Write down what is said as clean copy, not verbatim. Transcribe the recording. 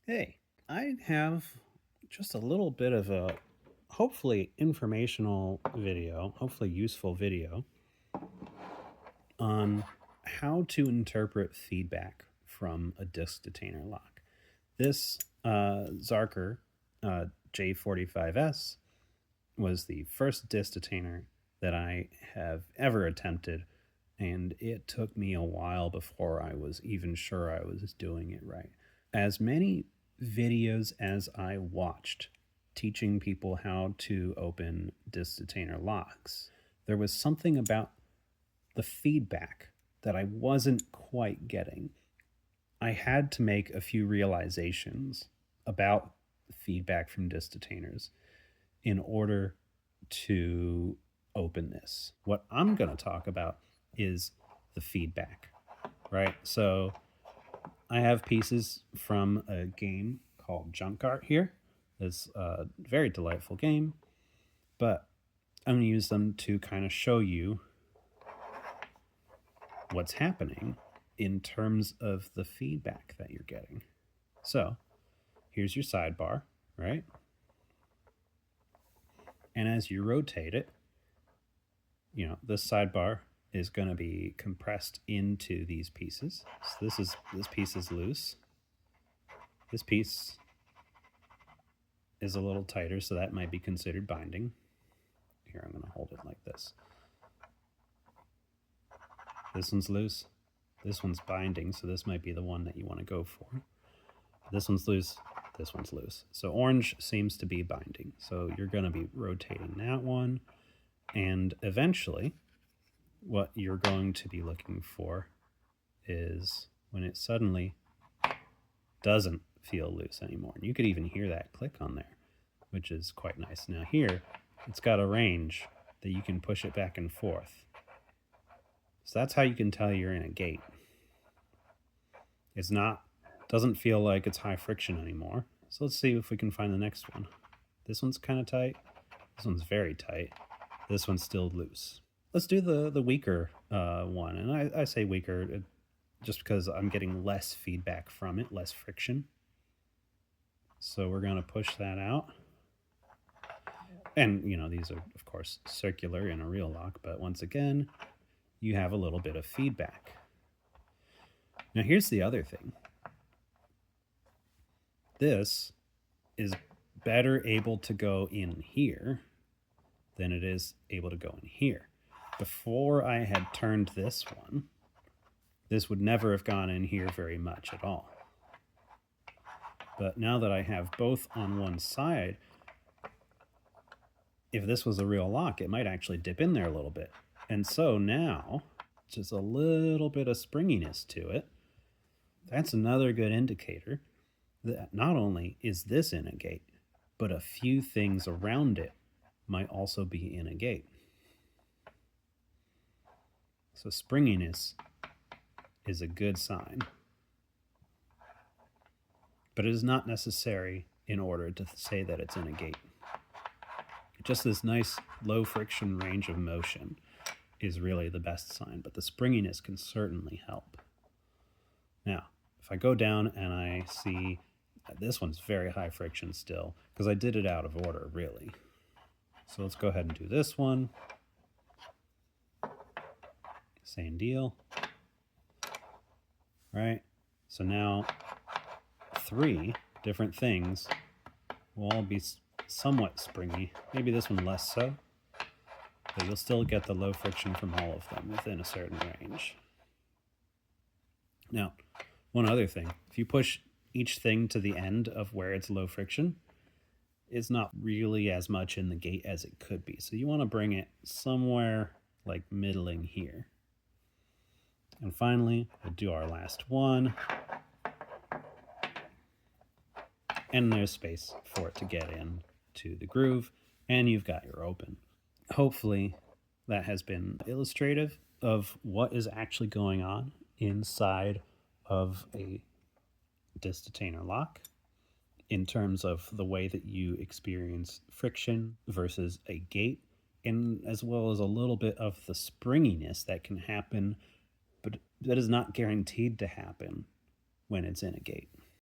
Hey, I have just a little bit of a hopefully informational video, hopefully useful video on how to interpret feedback from a disk detainer lock. This Zarker J45S was the first disk detainer that I have ever attempted, and it took me a while before I was even sure I was doing it right. As many videos as I watched teaching people how to open disk detainer locks, there was something about the feedback that I wasn't quite getting. I had to make a few realizations about feedback from disk detainers in order to open this. What I'm going to talk about is the feedback, right? So I have pieces from a game called Junk Art here. It's a very delightful game, but I'm going to use them to kind of show you what's happening in terms of the feedback that you're getting. So here's your sidebar, right? And as you rotate it, this sidebar is going to be compressed into these pieces. So this piece is loose. This piece is a little tighter, so that might be considered binding. Here, I'm going to hold it like this. This one's loose. This one's binding, so this might be the one that you want to go for. This one's loose. This one's loose. So orange seems to be binding. So you're going to be rotating that one. And eventually, what you're going to be looking for is when it suddenly doesn't feel loose anymore. And you could even hear that click on there, which is quite nice. Now here, it's got a range that you can push it back and forth. So that's how you can tell you're in a gate. Doesn't feel like it's high friction anymore. So let's see if we can find the next one. This one's kind of tight. This one's very tight. This one's still loose. Let's do the weaker one. And I say weaker just because I'm getting less feedback from it, less friction. So we're going to push that out. And, these are, of course, circular in a real lock. But once again, you have a little bit of feedback. Now, here's the other thing. This is better able to go in here than it is able to go in here. Before I had turned this one, this would never have gone in here very much at all. But now that I have both on one side, if this was a real lock, it might actually dip in there a little bit. And so now, just a little bit of springiness to it. That's another good indicator that not only is this in a gate, but a few things around it might also be in a gate. So springiness is a good sign. But it is not necessary in order to say that it's in a gate. Just this nice low friction range of motion is really the best sign, but the springiness can certainly help. Now, if I go down and I see this one's very high friction still, because I did it out of order, really. So let's go ahead and do this one. Same deal. Right? So now 3 different things will all be somewhat springy. Maybe this one less so, but you'll still get the low friction from all of them within a certain range. Now, one other thing, if you push each thing to the end of where it's low friction, it's not really as much in the gate as it could be. So you want to bring it somewhere like middling here. And finally, we'll do our last one. And there's space for it to get in to the groove, and you've got your open. Hopefully that has been illustrative of what is actually going on inside of a disk detainer lock in terms of the way that you experience friction versus a gate, and as well as a little bit of the springiness that can happen, but that is not guaranteed to happen when it's in a gate.